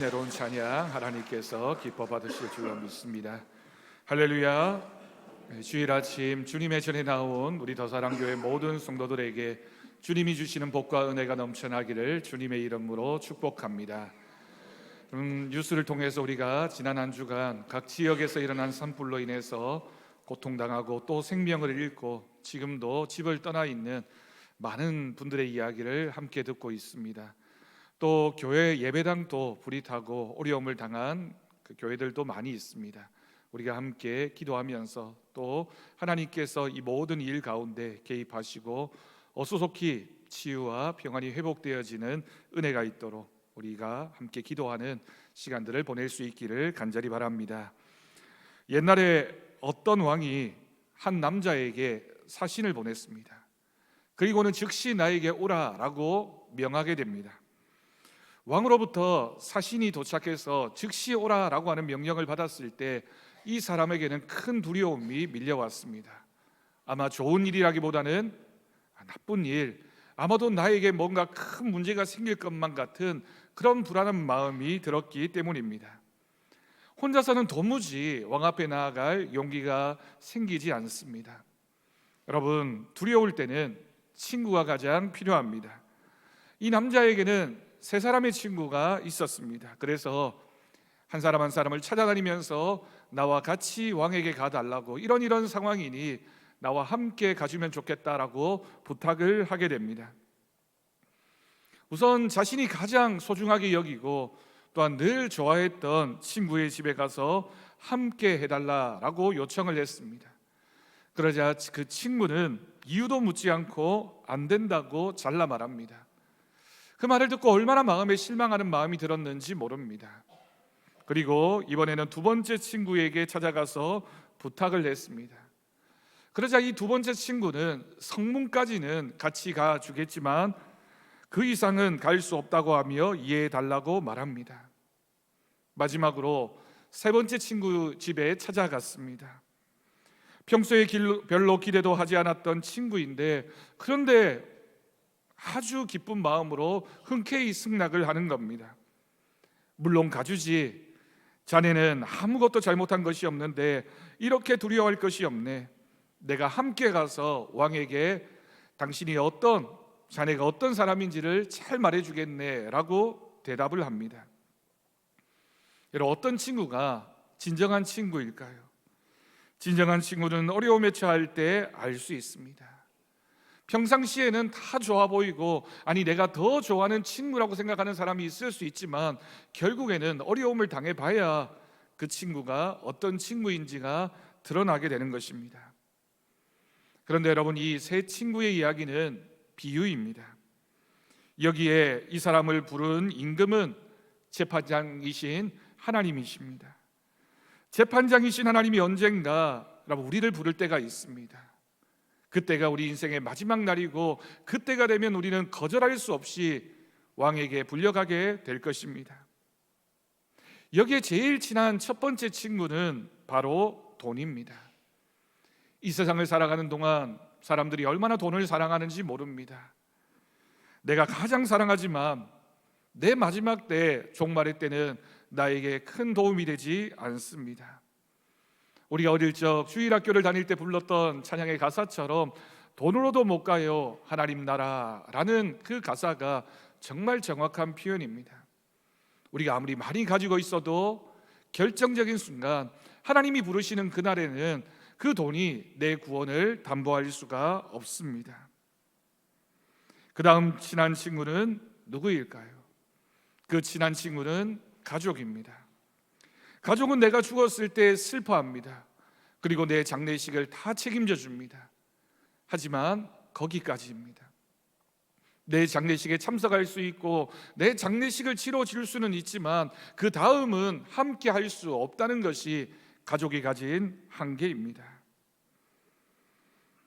새로운 찬양 하나님께서 기뻐 받으실 줄로 믿습니다. 할렐루야. 주일 아침 주님의 전에 나온 우리 더사랑교회 모든 성도들에게 주님이 주시는 복과 은혜가 넘쳐나기를 주님의 이름으로 축복합니다. 뉴스를 통해서 우리가 지난 한 주간 각 지역에서 일어난 산불로 인해서 고통당하고 또 생명을 잃고 지금도 집을 떠나 있는 많은 분들의 이야기를 함께 듣고 있습니다. 또 교회 예배당도 불이 타고 어려움을 당한 그 교회들도 많이 있습니다. 우리가 함께 기도하면서 또 하나님께서 이 모든 일 가운데 개입하시고 어수속히 치유와 평안이 회복되어지는 은혜가 있도록 우리가 함께 기도하는 시간들을 보낼 수 있기를 간절히 바랍니다. 옛날에 어떤 왕이 한 남자에게 사신을 보냈습니다. 그리고는 즉시 나에게 오라라고 명하게 됩니다. 왕으로부터 사신이 도착해서 즉시 오라라고 하는 명령을 받았을 때 이 사람에게는 큰 두려움이 밀려왔습니다. 아마 좋은 일이라기보다는 나쁜 일, 아마도 나에게 뭔가 큰 문제가 생길 것만 같은 그런 불안한 마음이 들었기 때문입니다. 혼자서는 도무지 왕 앞에 나아갈 용기가 생기지 않습니다. 여러분, 두려울 때는 친구가 가장 필요합니다. 이 남자에게는 세 사람의 친구가 있었습니다. 그래서 한 사람 한 사람을 찾아다니면서 나와 같이 왕에게 가달라고, 이런 상황이니 나와 함께 가주면 좋겠다라고 부탁을 하게 됩니다. 우선 자신이 가장 소중하게 여기고 또한 늘 좋아했던 친구의 집에 가서 함께 해달라라고 요청을 했습니다. 그러자 그 친구는 이유도 묻지 않고 안 된다고 잘라 말합니다. 그 말을 듣고 얼마나 마음에 실망하는 마음이 들었는지 모릅니다. 그리고 이번에는 두 번째 친구에게 찾아가서 부탁을 했습니다. 그러자 이 두 번째 친구는 성문까지는 같이 가주겠지만 그 이상은 갈 수 없다고 하며 이해해달라고 말합니다. 마지막으로 세 번째 친구 집에 찾아갔습니다. 평소에 별로 기대도 하지 않았던 친구인데, 그런데 아주 기쁜 마음으로 흔쾌히 승낙을 하는 겁니다. 물론 가주지. 자네는 아무것도 잘못한 것이 없는데 이렇게 두려워할 것이 없네. 내가 함께 가서 왕에게 자네가 어떤 사람인지를 잘 말해주겠네 라고 대답을 합니다. 여러분, 어떤 친구가 진정한 친구일까요? 진정한 친구는 어려움에 처할 때 알 수 있습니다. 평상시에는 다 좋아 보이고, 아니 내가 더 좋아하는 친구라고 생각하는 사람이 있을 수 있지만 결국에는 어려움을 당해봐야 그 친구가 어떤 친구인지가 드러나게 되는 것입니다. 그런데 여러분, 이 세 친구의 이야기는 비유입니다. 여기에 이 사람을 부른 임금은 재판장이신 하나님이십니다. 재판장이신 하나님이 언젠가 우리를 부를 때가 있습니다. 그때가 우리 인생의 마지막 날이고, 그때가 되면 우리는 거절할 수 없이 왕에게 불려가게 될 것입니다. 여기에 제일 친한 첫 번째 친구는 바로 돈입니다. 이 세상을 살아가는 동안 사람들이 얼마나 돈을 사랑하는지 모릅니다. 내가 가장 사랑하지만 내 마지막 때, 종말의 때는 나에게 큰 도움이 되지 않습니다. 우리가 어릴 적 주일학교를 다닐 때 불렀던 찬양의 가사처럼 돈으로도 못 가요 하나님 나라라는 그 가사가 정말 정확한 표현입니다. 우리가 아무리 많이 가지고 있어도 결정적인 순간 하나님이 부르시는 그날에는 그 돈이 내 구원을 담보할 수가 없습니다. 그 다음 친한 친구는 누구일까요? 그 친한 친구는 가족입니다. 가족은 내가 죽었을 때 슬퍼합니다. 그리고 내 장례식을 다 책임져 줍니다. 하지만 거기까지입니다. 내 장례식에 참석할 수 있고 내 장례식을 치러줄 수는 있지만 그 다음은 함께 할 수 없다는 것이 가족이 가진 한계입니다.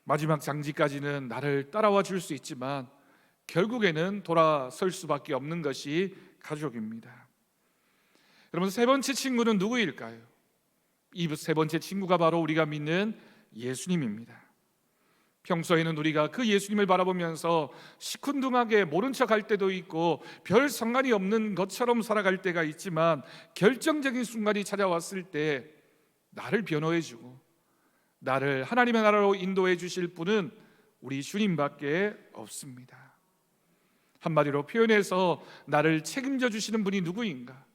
마지막 장지까지는 나를 따라와 줄 수 있지만 결국에는 돌아설 수밖에 없는 것이 가족입니다. 여러분, 세 번째 친구는 누구일까요? 이 세 번째 친구가 바로 우리가 믿는 예수님입니다. 평소에는 우리가 그 예수님을 바라보면서 시큰둥하게 모른 척할 때도 있고 별 상관이 없는 것처럼 살아갈 때가 있지만, 결정적인 순간이 찾아왔을 때 나를 변호해주고 나를 하나님의 나라로 인도해 주실 분은 우리 주님밖에 없습니다. 한마디로 표현해서 나를 책임져 주시는 분이 누구인가,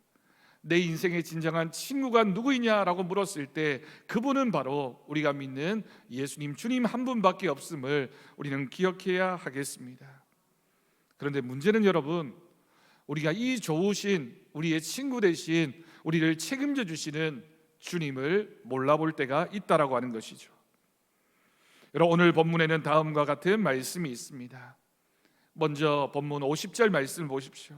내 인생의 진정한 친구가 누구이냐라고 물었을 때 그분은 바로 우리가 믿는 예수님, 주님 한 분밖에 없음을 우리는 기억해야 하겠습니다. 그런데 문제는 여러분, 우리가 이 좋으신 우리의 친구 대신 우리를 책임져 주시는 주님을 몰라볼 때가 있다라고 하는 것이죠. 여러분, 오늘 본문에는 다음과 같은 말씀이 있습니다. 먼저 본문 50절 말씀을 보십시오.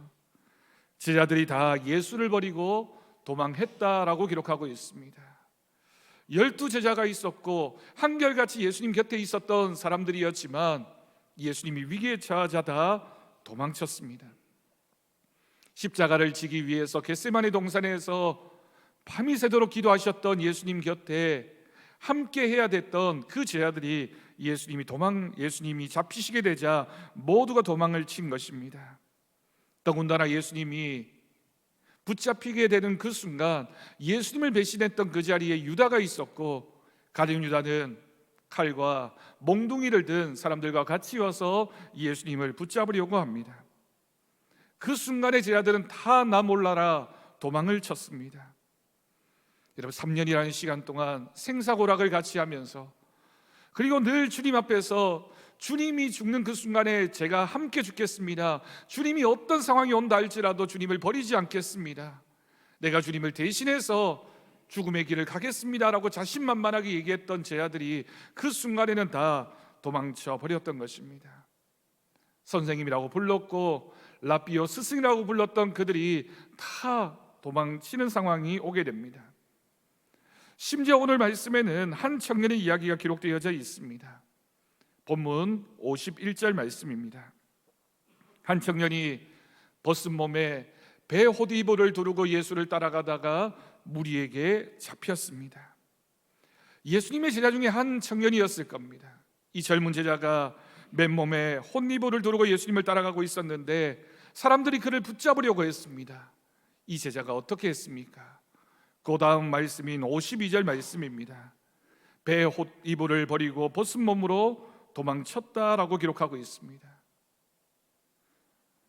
제자들이 다 예수를 버리고 도망했다라고 기록하고 있습니다. 12제자가 있었고 한결같이 예수님 곁에 있었던 사람들이었지만 예수님이 위기에 처하자 다 도망쳤습니다. 십자가를 지기 위해서 겟세마네 동산에서 밤이 새도록 기도하셨던 예수님 곁에 함께 해야 됐던 그 제자들이 예수님이 잡히시게 되자 모두가 도망을 친 것입니다. 더군다나 예수님이 붙잡히게 되는 그 순간 예수님을 배신했던 그 자리에 유다가 있었고, 가룟 유다는 칼과 몽둥이를 든 사람들과 같이 와서 예수님을 붙잡으려고 합니다. 그 순간에 제자들은 다 나 몰라라 도망을 쳤습니다. 여러분, 3년이라는 시간 동안 생사고락을 같이 하면서, 그리고 늘 주님 앞에서 주님이 죽는 그 순간에 제가 함께 죽겠습니다, 주님이 어떤 상황이 온다 할지라도 주님을 버리지 않겠습니다, 내가 주님을 대신해서 죽음의 길을 가겠습니다라고 자신만만하게 얘기했던 제자들이 그 순간에는 다 도망쳐 버렸던 것입니다. 선생님이라고 불렀고 라비오 스승이라고 불렀던 그들이 다 도망치는 상황이 오게 됩니다. 심지어 오늘 말씀에는 한 청년의 이야기가 기록되어져 있습니다. 본문 51절 말씀입니다. 한 청년이 벗은 몸에 배 호디보를 두르고 예수를 따라가다가 무리에게 잡혔습니다. 예수님의 제자 중에 한 청년이었을 겁니다. 이 젊은 제자가 맨몸에 혼니보를 두르고 예수님을 따라가고 있었는데 사람들이 그를 붙잡으려고 했습니다. 이 제자가 어떻게 했습니까? 그 다음 말씀인 52절 말씀입니다. 배 헛이불을 버리고 벗은 몸으로 도망쳤다라고 기록하고 있습니다.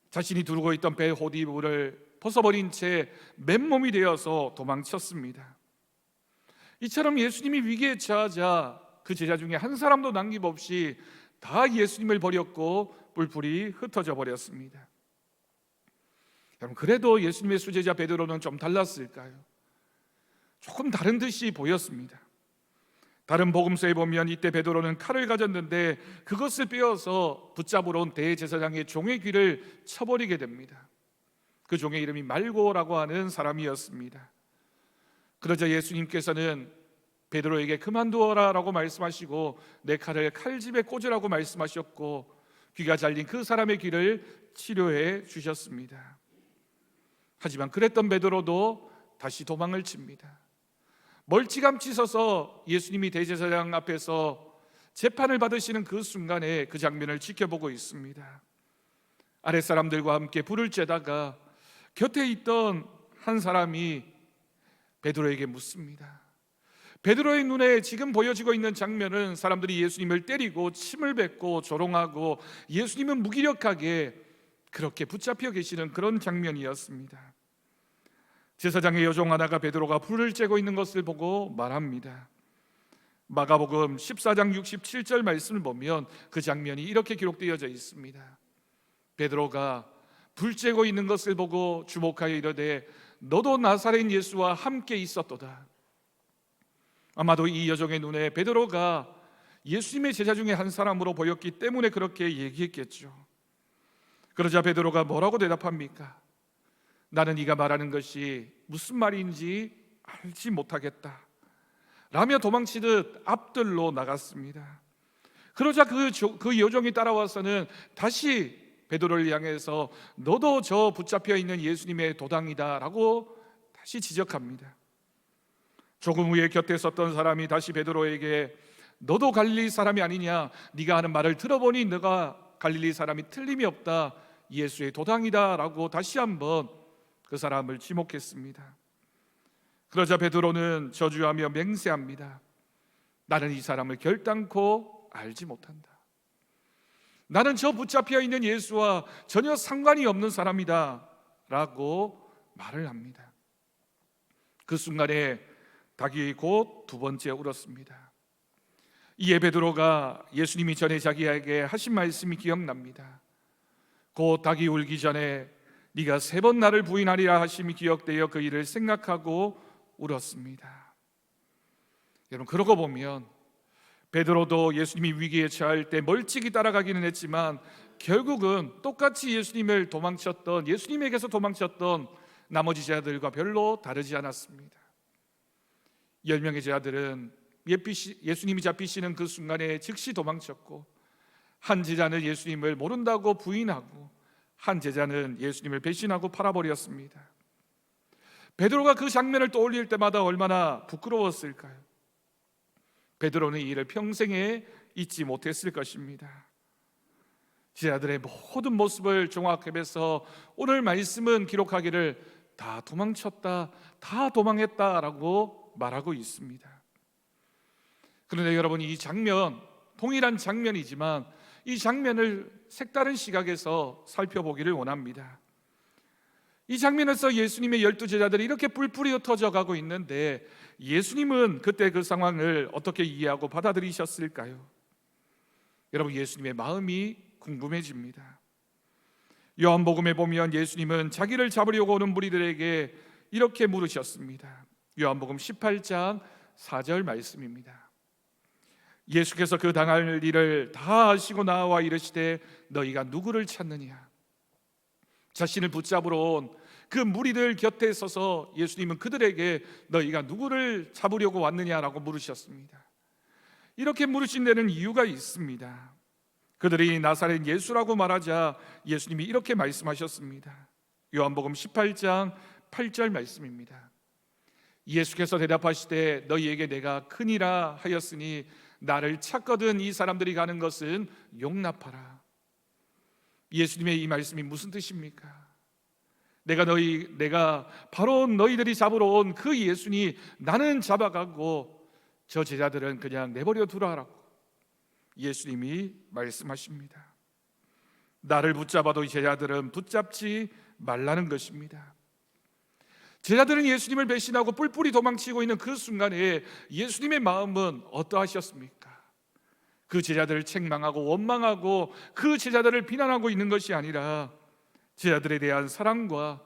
자신이 두르고 있던 배 헛이불을 벗어버린 채 맨몸이 되어서 도망쳤습니다. 이처럼 예수님이 위기에 처하자 그 제자 중에 한 사람도 남김없이 다 예수님을 버렸고 뿔뿔이 흩어져 버렸습니다. 여러분, 그래도 예수님의 수제자 베드로는 좀 달랐을까요? 조금 다른 듯이 보였습니다. 다른 복음서에 보면 이때 베드로는 칼을 가졌는데 그것을 빼어서 붙잡으러 온 대제사장의 종의 귀를 쳐버리게 됩니다. 그 종의 이름이 말고라고 하는 사람이었습니다. 그러자 예수님께서는 베드로에게 그만두어라 라고 말씀하시고 내 칼을 칼집에 꽂으라고 말씀하셨고 귀가 잘린 그 사람의 귀를 치료해 주셨습니다. 하지만 그랬던 베드로도 다시 도망을 칩니다. 멀찌감치 서서 예수님이 대제사장 앞에서 재판을 받으시는 그 순간에 그 장면을 지켜보고 있습니다. 아랫사람들과 함께 불을 쬐다가 곁에 있던 한 사람이 베드로에게 묻습니다. 베드로의 눈에 지금 보여지고 있는 장면은 사람들이 예수님을 때리고 침을 뱉고 조롱하고 예수님은 무기력하게 그렇게 붙잡혀 계시는 그런 장면이었습니다. 제사장의 여종 하나가 베드로가 불을 쬐고 있는 것을 보고 말합니다. 마가복음 14장 67절 말씀을 보면 그 장면이 이렇게 기록되어져 있습니다. 베드로가 불 쬐고 있는 것을 보고 주목하여 이르되 너도 나사렛 예수와 함께 있었도다. 아마도 이 여종의 눈에 베드로가 예수님의 제자 중에 한 사람으로 보였기 때문에 그렇게 얘기했겠죠. 그러자 베드로가 뭐라고 대답합니까? 나는 네가 말하는 것이 무슨 말인지 알지 못하겠다 라며 도망치듯 앞들로 나갔습니다. 그러자 그 여종이 따라와서는 다시 베드로를 향해서 너도 저 붙잡혀 있는 예수님의 도당이다 라고 다시 지적합니다. 조금 후에 곁에 섰던 사람이 다시 베드로에게 너도 갈릴리 사람이 아니냐? 네가 하는 말을 들어보니 너가 갈릴리 사람이 틀림이 없다. 예수의 도당이다 라고 다시 한번 그 사람을 지목했습니다. 그러자 베드로는 저주하며 맹세합니다. 나는 이 사람을 결단코 알지 못한다. 나는 저 붙잡혀 있는 예수와 전혀 상관이 없는 사람이다 라고 말을 합니다. 그 순간에 닭이 곧 두 번째 울었습니다. 이에 베드로가 예수님이 전에 자기에게 하신 말씀이 기억납니다. 곧 닭이 울기 전에 네가 3번 나를 부인하리라 하심이 기억되어 그 일을 생각하고 울었습니다. 여러분, 그러고 보면 베드로도 예수님이 위기에 처할 때 멀찍이 따라가기는 했지만 결국은 똑같이 예수님에게서 도망쳤던 나머지 제자들과 별로 다르지 않았습니다. 10명의 제자들은 예수님이 잡히시는 그 순간에 즉시 도망쳤고, 한 제자는 예수님을 모른다고 부인하고 한 제자는 예수님을 배신하고 팔아버렸습니다. 베드로가 그 장면을 떠올릴 때마다 얼마나 부끄러웠을까요? 베드로는 이 일을 평생에 잊지 못했을 것입니다. 제자들의 모든 모습을 종합해서 오늘 말씀은 기록하기를 다 도망쳤다, 다 도망했다라고 말하고 있습니다. 그런데 여러분, 이 장면, 동일한 장면이지만 이 장면을 색다른 시각에서 살펴보기를 원합니다. 이 장면에서 예수님의 12제자들이 이렇게 뿔뿔이 흩어져 가고 있는데 예수님은 그때 그 상황을 어떻게 이해하고 받아들이셨을까요? 여러분, 예수님의 마음이 궁금해집니다. 요한복음에 보면 예수님은 자기를 잡으려고 오는 무리들에게 이렇게 물으셨습니다. 요한복음 18장 4절 말씀입니다. 예수께서 그 당할 일을 다 아시고 나와 이르시되 너희가 누구를 찾느냐? 자신을 붙잡으러 온 그 무리들 곁에 서서 예수님은 그들에게 너희가 누구를 잡으려고 왔느냐라고 물으셨습니다. 이렇게 물으신 데는 이유가 있습니다. 그들이 나사렛 예수라고 말하자 예수님이 이렇게 말씀하셨습니다. 요한복음 18장 8절 말씀입니다. 예수께서 대답하시되 너희에게 내가 크니라 하였으니 나를 찾거든 이 사람들이 가는 것은 용납하라. 예수님의 이 말씀이 무슨 뜻입니까? 내가 바로 너희들이 잡으러 온 그 예수니 나는 잡아가고 저 제자들은 그냥 내버려 두라라고 예수님이 말씀하십니다. 나를 붙잡아도 이 제자들은 붙잡지 말라는 것입니다. 제자들은 예수님을 배신하고 뿔뿔이 도망치고 있는 그 순간에 예수님의 마음은 어떠하셨습니까? 그 제자들을 책망하고 원망하고 그 제자들을 비난하고 있는 것이 아니라 제자들에 대한 사랑과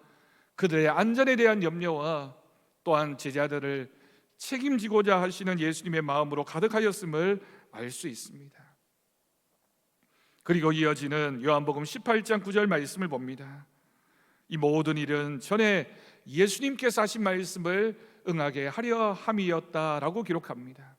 그들의 안전에 대한 염려와 또한 제자들을 책임지고자 하시는 예수님의 마음으로 가득하였음을 알 수 있습니다. 그리고 이어지는 요한복음 18장 9절 말씀을 봅니다. 이 모든 일은 전에 예수님께서 하신 말씀을 응하게 하려 함이었다라고 기록합니다.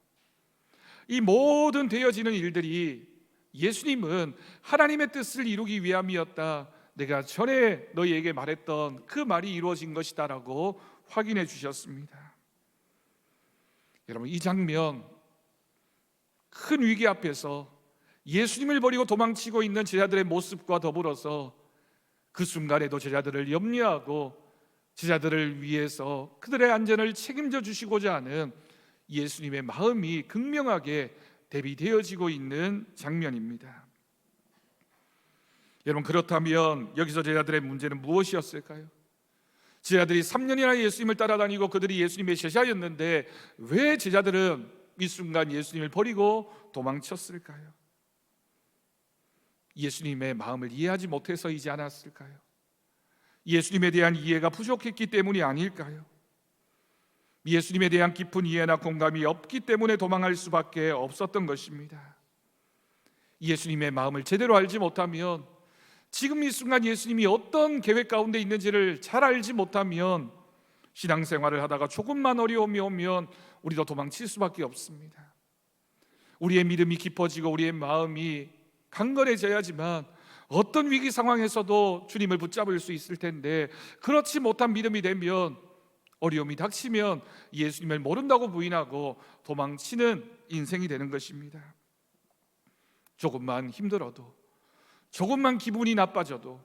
이 모든 되어지는 일들이 예수님은 하나님의 뜻을 이루기 위함이었다, 내가 전에 너희에게 말했던 그 말이 이루어진 것이다라고 확인해 주셨습니다. 여러분, 이 장면, 큰 위기 앞에서 예수님을 버리고 도망치고 있는 제자들의 모습과 더불어서 그 순간에도 제자들을 염려하고 제자들을 위해서 그들의 안전을 책임져 주시고자 하는 예수님의 마음이 극명하게 대비되어지고 있는 장면입니다. 여러분, 그렇다면 여기서 제자들의 문제는 무엇이었을까요? 제자들이 3년이나 예수님을 따라다니고 그들이 예수님의 제자였는데 왜 제자들은 이 순간 예수님을 버리고 도망쳤을까요? 예수님의 마음을 이해하지 못해서이지 않았을까요? 예수님에 대한 이해가 부족했기 때문이 아닐까요? 예수님에 대한 깊은 이해나 공감이 없기 때문에 도망할 수밖에 없었던 것입니다. 예수님의 마음을 제대로 알지 못하면, 지금 이 순간 예수님이 어떤 계획 가운데 있는지를 잘 알지 못하면 신앙생활을 하다가 조금만 어려움이 오면 우리도 도망칠 수밖에 없습니다. 우리의 믿음이 깊어지고 우리의 마음이 강건해져야지만 어떤 위기 상황에서도 주님을 붙잡을 수 있을 텐데, 그렇지 못한 믿음이 되면 어려움이 닥치면 예수님을 모른다고 부인하고 도망치는 인생이 되는 것입니다. 조금만 힘들어도, 조금만 기분이 나빠져도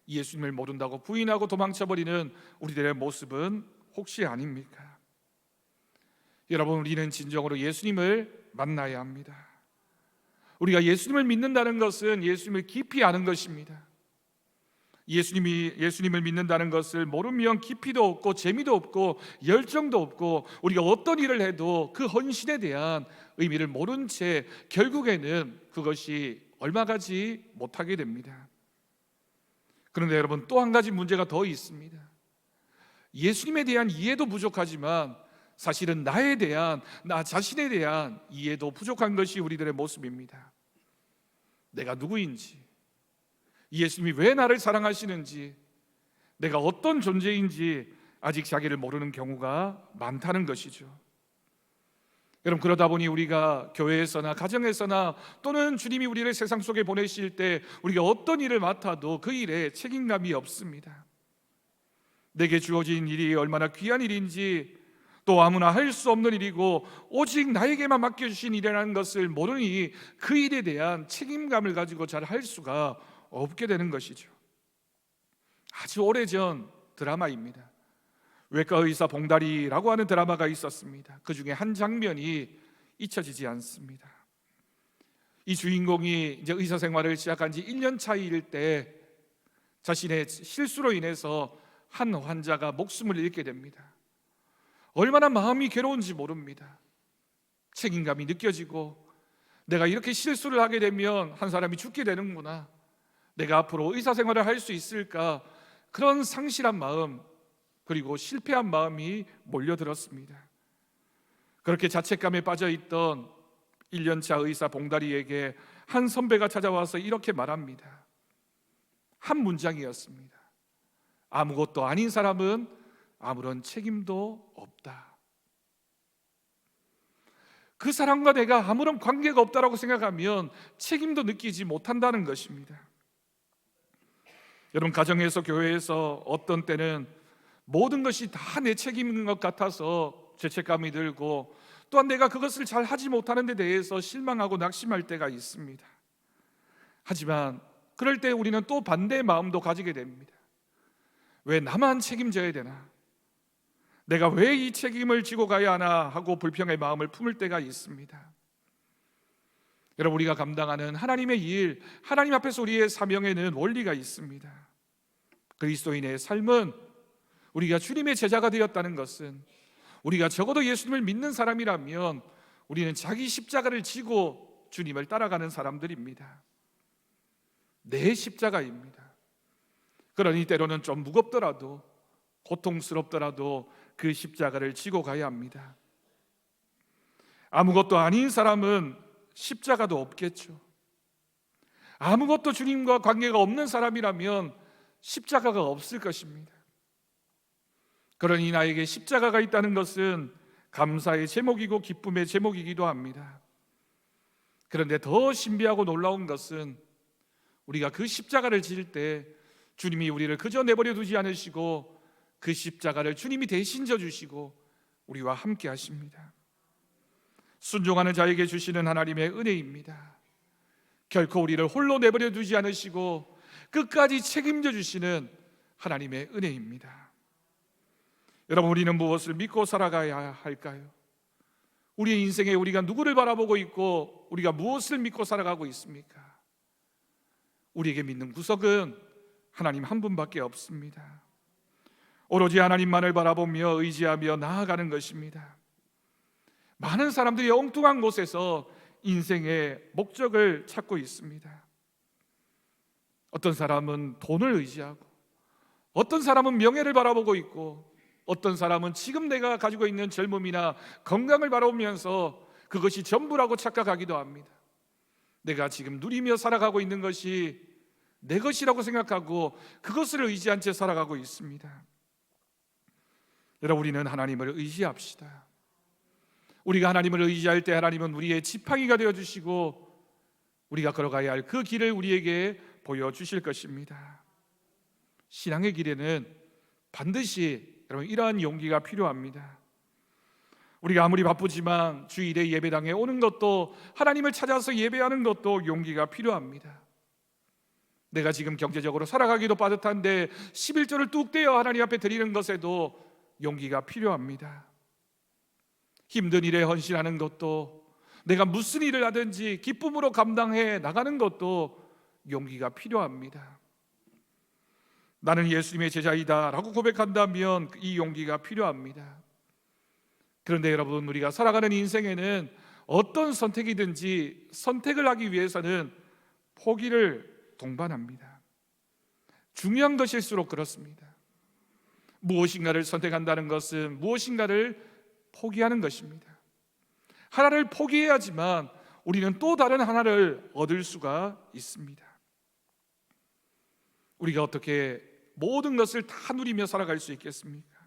예수님을 모른다고 부인하고 도망쳐버리는 우리들의 모습은 혹시 아닙니까? 여러분, 우리는 진정으로 예수님을 만나야 합니다. 우리가 예수님을 믿는다는 것은 예수님을 깊이 아는 것입니다. 예수님을 믿는다는 것을 모르면 깊이도 없고 재미도 없고 열정도 없고 우리가 어떤 일을 해도 그 헌신에 대한 의미를 모른 채 결국에는 그것이 얼마 가지 못하게 됩니다. 그런데 여러분, 또 한 가지 문제가 더 있습니다. 예수님에 대한 이해도 부족하지만 사실은 나 자신에 대한 이해도 부족한 것이 우리들의 모습입니다. 내가 누구인지, 예수님이 왜 나를 사랑하시는지, 내가 어떤 존재인지 아직 자기를 모르는 경우가 많다는 것이죠. 여러분, 그러다 보니 우리가 교회에서나 가정에서나 또는 주님이 우리를 세상 속에 보내실 때 우리가 어떤 일을 맡아도 그 일에 책임감이 없습니다. 내게 주어진 일이 얼마나 귀한 일인지, 또 아무나 할 수 없는 일이고 오직 나에게만 맡겨주신 일이라는 것을 모르니 그 일에 대한 책임감을 가지고 잘 할 수가 없게 되는 것이죠. 아주 오래전 드라마입니다. 외과 의사 봉다리라고 하는 드라마가 있었습니다. 그 중에 한 장면이 잊혀지지 않습니다. 이 주인공이 이제 의사 생활을 시작한 지 1년 차일 때 자신의 실수로 인해서 한 환자가 목숨을 잃게 됩니다. 얼마나 마음이 괴로운지 모릅니다. 책임감이 느껴지고 내가 이렇게 실수를 하게 되면 한 사람이 죽게 되는구나, 내가 앞으로 의사 생활을 할 수 있을까, 그런 상실한 마음 그리고 실패한 마음이 몰려들었습니다. 그렇게 자책감에 빠져있던 1년차 의사 봉다리에게 한 선배가 찾아와서 이렇게 말합니다. 한 문장이었습니다. 아무것도 아닌 사람은 아무런 책임도 없다. 그 사람과 내가 아무런 관계가 없다라고 생각하면 책임도 느끼지 못한다는 것입니다. 여러분, 가정에서 교회에서 어떤 때는 모든 것이 다 내 책임인 것 같아서 죄책감이 들고 또한 내가 그것을 잘 하지 못하는 데 대해서 실망하고 낙심할 때가 있습니다. 하지만 그럴 때 우리는 또 반대의 마음도 가지게 됩니다. 왜 나만 책임져야 되나? 내가 왜 이 책임을 지고 가야 하나 하고 불평의 마음을 품을 때가 있습니다. 여러분, 우리가 감당하는 하나님의 일, 하나님 앞에서 우리의 사명에는 원리가 있습니다. 그리스도인의 삶은 우리가 주님의 제자가 되었다는 것은, 우리가 적어도 예수님을 믿는 사람이라면 우리는 자기 십자가를 지고 주님을 따라가는 사람들입니다. 내 십자가입니다. 그러니 때로는 좀 무겁더라도, 고통스럽더라도 그 십자가를 지고 가야 합니다. 아무것도 아닌 사람은 십자가도 없겠죠. 아무것도 주님과 관계가 없는 사람이라면 십자가가 없을 것입니다. 그러니 나에게 십자가가 있다는 것은 감사의 제목이고 기쁨의 제목이기도 합니다. 그런데 더 신비하고 놀라운 것은 우리가 그 십자가를 질 때 주님이 우리를 그저 내버려 두지 않으시고 그 십자가를 주님이 대신 져주시고 우리와 함께 하십니다. 순종하는 자에게 주시는 하나님의 은혜입니다. 결코 우리를 홀로 내버려 두지 않으시고 끝까지 책임져 주시는 하나님의 은혜입니다. 여러분, 우리는 무엇을 믿고 살아가야 할까요? 우리의 인생에 우리가 누구를 바라보고 있고 우리가 무엇을 믿고 살아가고 있습니까? 우리에게 믿는 구석은 하나님 한 분밖에 없습니다. 오로지 하나님만을 바라보며 의지하며 나아가는 것입니다. 많은 사람들이 엉뚱한 곳에서 인생의 목적을 찾고 있습니다. 어떤 사람은 돈을 의지하고, 어떤 사람은 명예를 바라보고 있고, 어떤 사람은 지금 내가 가지고 있는 젊음이나 건강을 바라보면서 그것이 전부라고 착각하기도 합니다. 내가 지금 누리며 살아가고 있는 것이 내 것이라고 생각하고 그것을 의지한 채 살아가고 있습니다. 여러분, 우리는 하나님을 의지합시다. 우리가 하나님을 의지할 때 하나님은 우리의 지팡이가 되어주시고 우리가 걸어가야 할 그 길을 우리에게 보여주실 것입니다. 신앙의 길에는 반드시 여러분, 이러한 용기가 필요합니다. 우리가 아무리 바쁘지만 주일에 예배당에 오는 것도, 하나님을 찾아서 예배하는 것도 용기가 필요합니다. 내가 지금 경제적으로 살아가기도 빠듯한데 11조를 뚝 떼어 하나님 앞에 드리는 것에도 용기가 필요합니다. 힘든 일에 헌신하는 것도, 내가 무슨 일을 하든지 기쁨으로 감당해 나가는 것도 용기가 필요합니다. 나는 예수님의 제자이다 라고 고백한다면 이 용기가 필요합니다. 그런데 여러분, 우리가 살아가는 인생에는 어떤 선택이든지 선택을 하기 위해서는 포기를 동반합니다. 중요한 것일수록 그렇습니다. 무엇인가를 선택한다는 것은 무엇인가를 포기하는 것입니다. 하나를 포기해야지만 우리는 또 다른 하나를 얻을 수가 있습니다. 우리가 어떻게 모든 것을 다 누리며 살아갈 수 있겠습니까?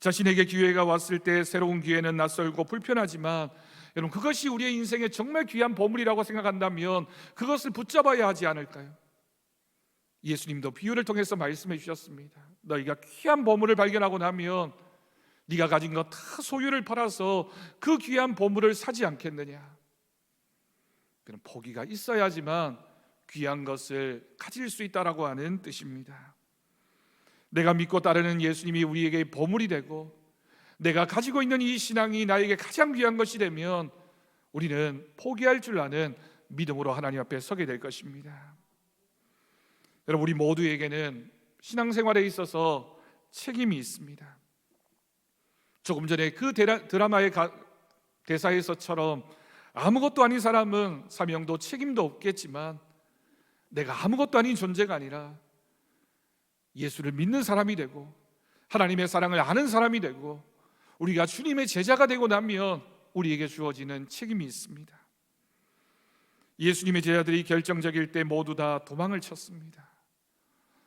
자신에게 기회가 왔을 때 새로운 기회는 낯설고 불편하지만, 여러분, 그것이 우리의 인생에 정말 귀한 보물이라고 생각한다면 그것을 붙잡아야 하지 않을까요? 예수님도 비유를 통해서 말씀해 주셨습니다. 너희가 귀한 보물을 발견하고 나면 네가 가진 것 다 소유를 팔아서 그 귀한 보물을 사지 않겠느냐. 그런 포기가 있어야지만 귀한 것을 가질 수 있다라고 하는 뜻입니다. 내가 믿고 따르는 예수님이 우리에게 보물이 되고, 내가 가지고 있는 이 신앙이 나에게 가장 귀한 것이 되면 우리는 포기할 줄 아는 믿음으로 하나님 앞에 서게 될 것입니다. 여러분, 우리 모두에게는 신앙생활에 있어서 책임이 있습니다. 조금 전에 그 드라마의 대사에서처럼 아무것도 아닌 사람은 사명도 책임도 없겠지만, 내가 아무것도 아닌 존재가 아니라 예수를 믿는 사람이 되고 하나님의 사랑을 아는 사람이 되고 우리가 주님의 제자가 되고 나면 우리에게 주어지는 책임이 있습니다. 예수님의 제자들이 결정적일 때 모두 다 도망을 쳤습니다.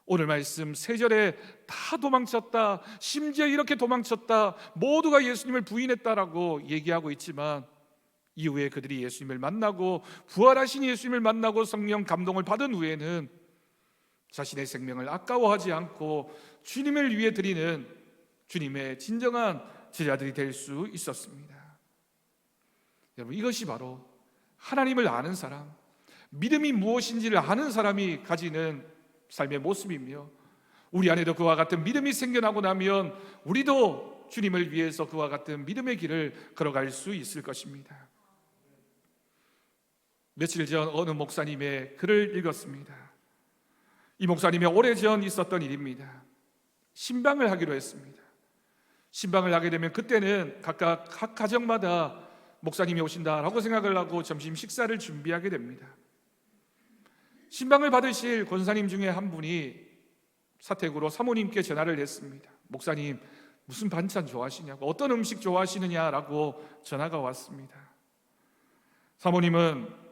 오늘 말씀 3절에 다 도망쳤다, 심지어 이렇게 도망쳤다, 모두가 예수님을 부인했다라고 얘기하고 있지만, 이후에 그들이 예수님을 만나고 부활하신 예수님을 만나고 성령 감동을 받은 후에는 자신의 생명을 아까워하지 않고 주님을 위해 드리는 주님의 진정한 제자들이 될 수 있었습니다. 여러분, 이것이 바로 하나님을 아는 사람, 믿음이 무엇인지를 아는 사람이 가지는 삶의 모습이며, 우리 안에도 그와 같은 믿음이 생겨나고 나면 우리도 주님을 위해서 그와 같은 믿음의 길을 걸어갈 수 있을 것입니다. 며칠 전 어느 목사님의 글을 읽었습니다. 이 목사님이 오래전 있었던 일입니다. 신방을 하기로 했습니다. 신방을 하게 되면 그때는 각각 각 가정마다 목사님이 오신다라고 생각을 하고 점심 식사를 준비하게 됩니다. 신방을 받으실 권사님 중에 한 분이 사택으로 사모님께 전화를 했습니다. 목사님, 무슨 반찬 좋아하시냐고, 어떤 음식 좋아하시느냐라고 전화가 왔습니다. 사모님은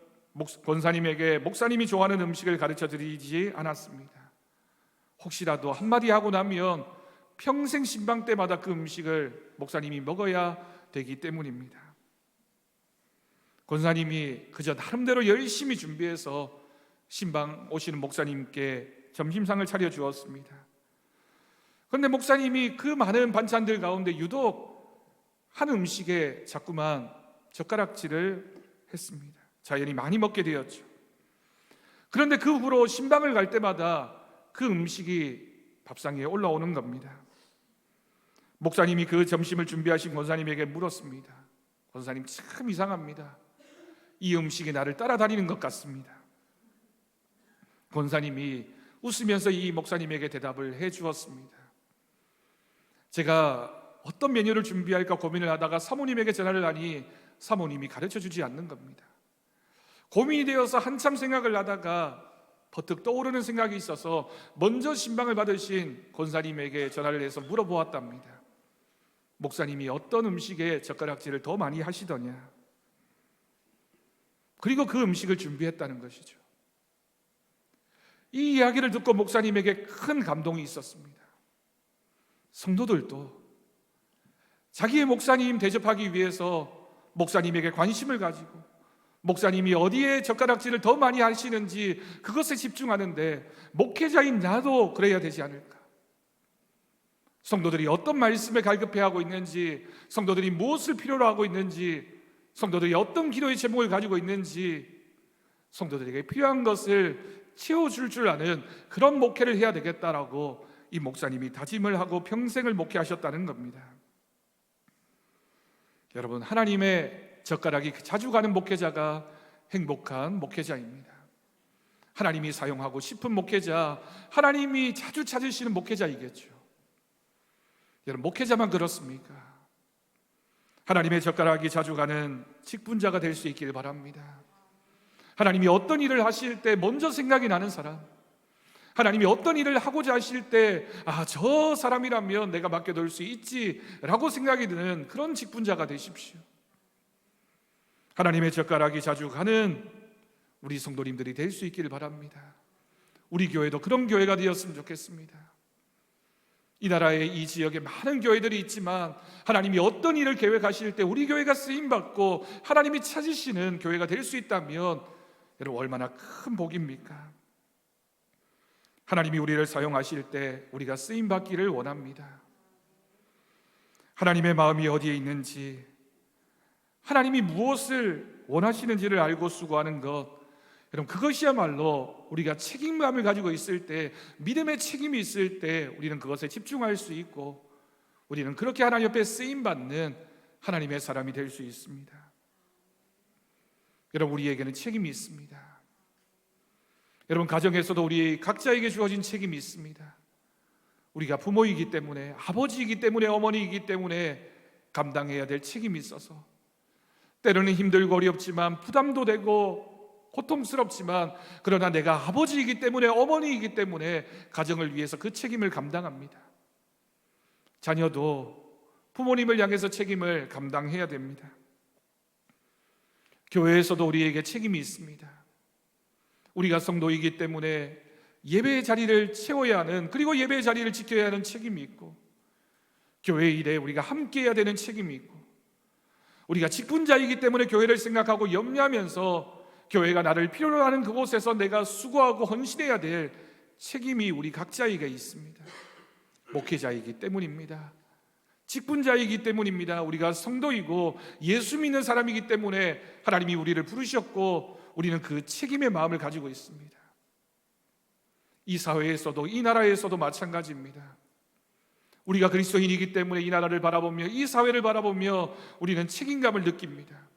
권사님에게 목사님이 좋아하는 음식을 가르쳐 드리지 않았습니다. 혹시라도 한마디 하고 나면 평생 신방 때마다 그 음식을 목사님이 먹어야 되기 때문입니다. 권사님이 그저 나름대로 열심히 준비해서 신방 오시는 목사님께 점심상을 차려주었습니다. 그런데 목사님이 그 많은 반찬들 가운데 유독 한 음식에 자꾸만 젓가락질을 했습니다. 자연히 많이 먹게 되었죠. 그런데 그 후로 신방을 갈 때마다 그 음식이 밥상 위에 올라오는 겁니다. 목사님이 그 점심을 준비하신 권사님에게 물었습니다. 권사님, 참 이상합니다. 이 음식이 나를 따라다니는 것 같습니다. 권사님이 웃으면서 이 목사님에게 대답을 해 주었습니다. 제가 어떤 메뉴를 준비할까 고민을 하다가 사모님에게 전화를 하니 사모님이 가르쳐 주지 않는 겁니다. 고민이 되어서 한참 생각을 하다가 버뜩 떠오르는 생각이 있어서 먼저 신방을 받으신 권사님에게 전화를 해서 물어보았답니다. 목사님이 어떤 음식에 젓가락질을 더 많이 하시더냐? 그리고 그 음식을 준비했다는 것이죠. 이 이야기를 듣고 목사님에게 큰 감동이 있었습니다. 성도들도 자기의 목사님 대접하기 위해서 목사님에게 관심을 가지고 목사님이 어디에 젓가락질을 더 많이 하시는지 그것에 집중하는데 목회자인 나도 그래야 되지 않을까? 성도들이 어떤 말씀에 갈급해하고 있는지, 성도들이 무엇을 필요로 하고 있는지, 성도들이 어떤 기도의 제목을 가지고 있는지, 성도들에게 필요한 것을 채워줄 줄 아는 그런 목회를 해야 되겠다라고 이 목사님이 다짐을 하고 평생을 목회하셨다는 겁니다. 여러분, 하나님의 젓가락이 자주 가는 목회자가 행복한 목회자입니다. 하나님이 사용하고 싶은 목회자, 하나님이 자주 찾으시는 목회자이겠죠. 여러분, 목회자만 그렇습니까? 하나님의 젓가락이 자주 가는 직분자가 될 수 있기를 바랍니다. 하나님이 어떤 일을 하실 때 먼저 생각이 나는 사람, 하나님이 어떤 일을 하고자 하실 때 저 사람이라면 내가 맡겨둘 수 있지라고 생각이 드는 그런 직분자가 되십시오. 하나님의 젓가락이 자주 가는 우리 성도님들이 될 수 있기를 바랍니다. 우리 교회도 그런 교회가 되었으면 좋겠습니다. 이 나라에 이 지역에 많은 교회들이 있지만 하나님이 어떤 일을 계획하실 때 우리 교회가 쓰임받고 하나님이 찾으시는 교회가 될 수 있다면 여러분, 얼마나 큰 복입니까? 하나님이 우리를 사용하실 때 우리가 쓰임받기를 원합니다. 하나님의 마음이 어디에 있는지, 하나님이 무엇을 원하시는지를 알고 수고하는 것, 여러분, 그것이야말로 우리가 책임감을 가지고 있을 때, 믿음의 책임이 있을 때 우리는 그것에 집중할 수 있고, 우리는 그렇게 하나님 옆에 쓰임받는 하나님의 사람이 될 수 있습니다. 여러분, 우리에게는 책임이 있습니다. 여러분, 가정에서도 우리 각자에게 주어진 책임이 있습니다. 우리가 부모이기 때문에, 아버지이기 때문에, 어머니이기 때문에 감당해야 될 책임이 있어서 때로는 힘들고 어렵지만 부담도 되고 고통스럽지만, 그러나 내가 아버지이기 때문에, 어머니이기 때문에 가정을 위해서 그 책임을 감당합니다. 자녀도 부모님을 향해서 책임을 감당해야 됩니다. 교회에서도 우리에게 책임이 있습니다. 우리가 성도이기 때문에 예배의 자리를 채워야 하는, 그리고 예배의 자리를 지켜야 하는 책임이 있고, 교회 일에 우리가 함께해야 되는 책임이 있고, 우리가 직분자이기 때문에 교회를 생각하고 염려하면서 교회가 나를 필요로 하는 그곳에서 내가 수고하고 헌신해야 될 책임이 우리 각자에게 있습니다. 목회자이기 때문입니다. 직분자이기 때문입니다. 우리가 성도이고 예수 믿는 사람이기 때문에 하나님이 우리를 부르셨고 우리는 그 책임의 마음을 가지고 있습니다. 이 사회에서도, 이 나라에서도 마찬가지입니다. 우리가 그리스도인이기 때문에 이 나라를 바라보며, 이 사회를 바라보며 우리는 책임감을 느낍니다.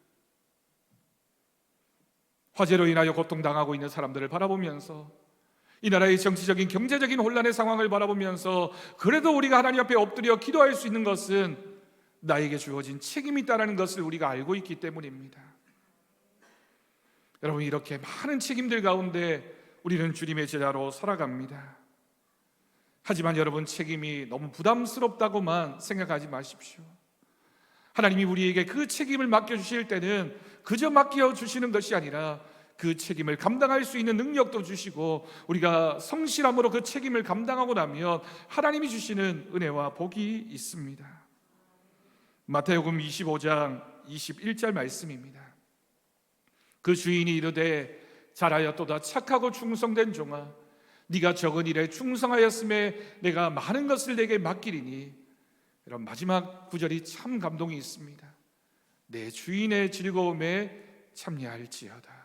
화재로 인하여 고통당하고 있는 사람들을 바라보면서, 이 나라의 정치적인, 경제적인 혼란의 상황을 바라보면서 그래도 우리가 하나님 앞에 엎드려 기도할 수 있는 것은 나에게 주어진 책임이 있다는 것을 우리가 알고 있기 때문입니다. 여러분, 이렇게 많은 책임들 가운데 우리는 주님의 제자로 살아갑니다. 하지만 여러분, 책임이 너무 부담스럽다고만 생각하지 마십시오. 하나님이 우리에게 그 책임을 맡겨주실 때는 그저 맡겨주시는 것이 아니라 그 책임을 감당할 수 있는 능력도 주시고, 우리가 성실함으로 그 책임을 감당하고 나면 하나님이 주시는 은혜와 복이 있습니다. 마태복음 25장 21절 말씀입니다. 그 주인이 이르되 잘하였도다 착하고 충성된 종아, 네가 적은 일에 충성하였음에 내가 많은 것을 내게 맡기리니. 이런 마지막 구절이 참 감동이 있습니다. 내 주인의 즐거움에 참여할지어다.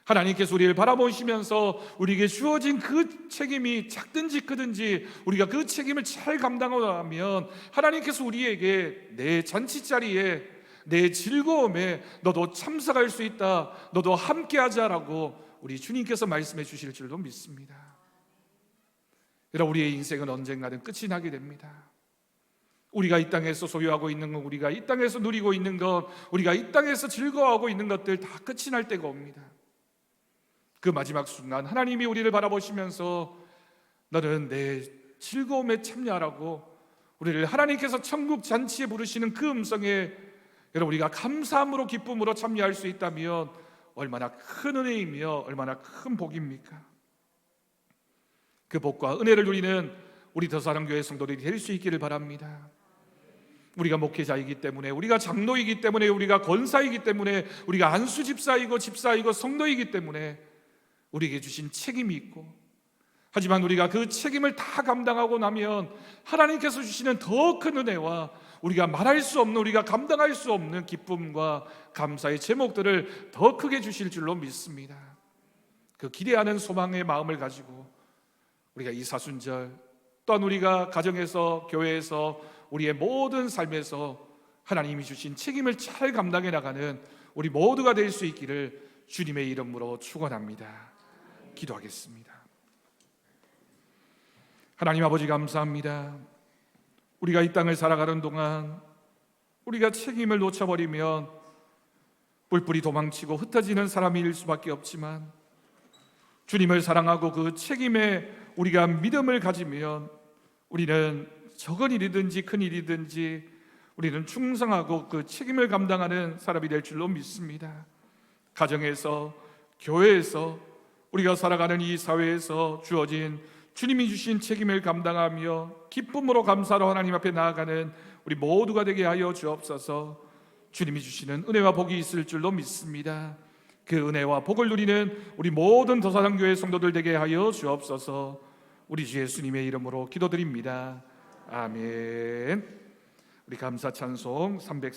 하나님께서 우리를 바라보시면서 우리에게 주어진 그 책임이 작든지 크든지 우리가 그 책임을 잘 감당하고 나면 하나님께서 우리에게 내 잔치자리에, 내 즐거움에 너도 참석할 수 있다, 너도 함께하자라고 우리 주님께서 말씀해 주실 줄도 믿습니다. 여러분, 우리의 인생은 언젠가는 끝이 나게 됩니다. 우리가 이 땅에서 소유하고 있는 것, 우리가 이 땅에서 누리고 있는 것, 우리가 이 땅에서 즐거워하고 있는 것들 다 끝이 날 때가 옵니다. 그 마지막 순간 하나님이 우리를 바라보시면서 너는 내 즐거움에 참여하라고 우리를 하나님께서 천국 잔치에 부르시는 그 음성에 여러분, 우리가 감사함으로, 기쁨으로 참여할 수 있다면 얼마나 큰 은혜이며 얼마나 큰 복입니까? 그 복과 은혜를 누리는 우리 더사랑교회 성도들이 될 수 있기를 바랍니다. 우리가 목회자이기 때문에, 우리가 장로이기 때문에, 우리가 권사이기 때문에, 우리가 안수집사이고 집사이고 성도이기 때문에 우리에게 주신 책임이 있고, 하지만 우리가 그 책임을 다 감당하고 나면 하나님께서 주시는 더 큰 은혜와 우리가 말할 수 없는, 우리가 감당할 수 없는 기쁨과 감사의 제목들을 더 크게 주실 줄로 믿습니다. 그 기대하는 소망의 마음을 가지고 우리가 이 사순절, 또한 우리가 가정에서, 교회에서, 우리의 모든 삶에서 하나님이 주신 책임을 잘 감당해 나가는 우리 모두가 될 수 있기를 주님의 이름으로 축원합니다. 기도하겠습니다. 하나님 아버지, 감사합니다. 우리가 이 땅을 살아가는 동안 우리가 책임을 놓쳐버리면 뿔뿔이 도망치고 흩어지는 사람일 수밖에 없지만, 주님을 사랑하고 그 책임에 우리가 믿음을 가지면 우리는 적은 일이든지 큰 일이든지 우리는 충성하고 그 책임을 감당하는 사람이 될 줄로 믿습니다. 가정에서, 교회에서, 우리가 살아가는 이 사회에서 주어진 주님이 주신 책임을 감당하며 기쁨으로 감사로 하나님 앞에 나아가는 우리 모두가 되게 하여 주옵소서. 주님이 주시는 은혜와 복이 있을 줄로 믿습니다. 그 은혜와 복을 누리는 우리 모든 더사랑교회 성도들 되게 하여 주옵소서. 우리 주 예수님의 이름으로 기도드립니다. 아멘. 우리 감사 찬송 300